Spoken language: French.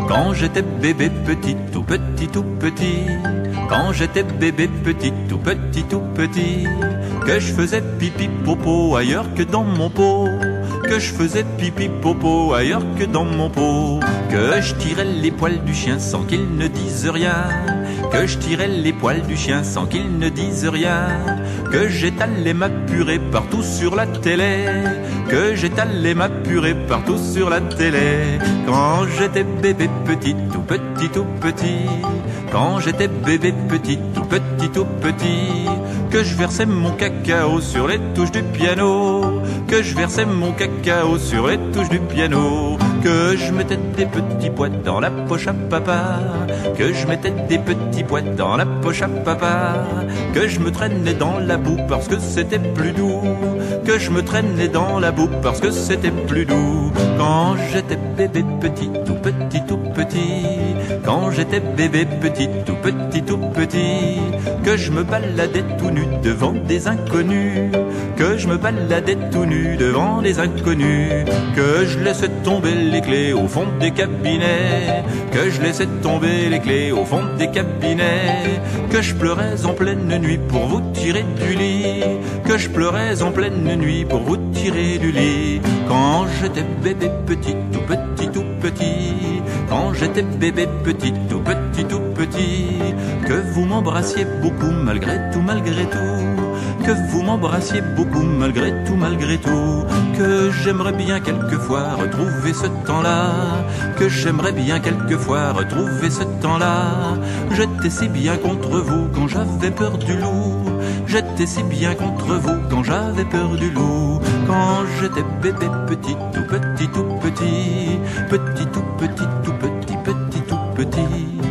Quand j'étais bébé petit, tout petit, tout petit. Quand j'étais bébé petit, tout petit, tout petit. Que je faisais pipi popo ailleurs que dans mon pot. Que je faisais pipi popo ailleurs que dans mon pot. Que je tirais les poils du chien sans qu'il ne dise rien. Que je tirais les poils du chien sans qu'il ne dise rien. Que j'étalais ma purée partout sur la télé. Que j'étalais ma purée partout sur la télé. Quand j'étais bébé petit, tout petit, tout petit. Quand j'étais bébé petit, tout petit, tout petit. Que je versais mon cacao sur les touches du piano. Que je versais mon cacao sur les touches du piano. Que je mettais des petits pois dans la poche à papa. Que je mettais des petits pois dans la poche à papa. Que je me traînais dans la boue parce que c'était plus doux. Que je me traînais dans la boue parce que c'était plus doux. Quand j'étais bébé petit, tout petit, tout petit. Quand j'étais bébé petit, tout petit, tout petit. Que je me baladais tout nu devant des inconnus. Que je me baladais tout nu devant des inconnus. Que je laissais tomber les clés au fond des cabinets. Que je laissais tomber les clés au fond des cabinets. Que je pleurais en pleine nuit pour vous tirer du lit. Que je pleurais en pleine nuit pour vous tirer du lit. Quand j'étais bébé petit, tout petit, tout petit. Quand j'étais bébé petit, tout petit, tout petit. Que vous m'embrassiez beaucoup malgré tout, malgré tout. Que vous m'embrassiez beaucoup malgré tout, malgré tout. Que j'aimerais bien quelquefois retrouver ce temps-là. Que j'aimerais bien quelquefois retrouver ce temps-là. J'étais si bien contre vous quand j'avais peur du loup. J'étais si bien contre vous quand j'avais peur du loup. Quand j'étais bébé petit, tout petit, tout petit. Petit, tout petit, tout petit, petit, tout petit.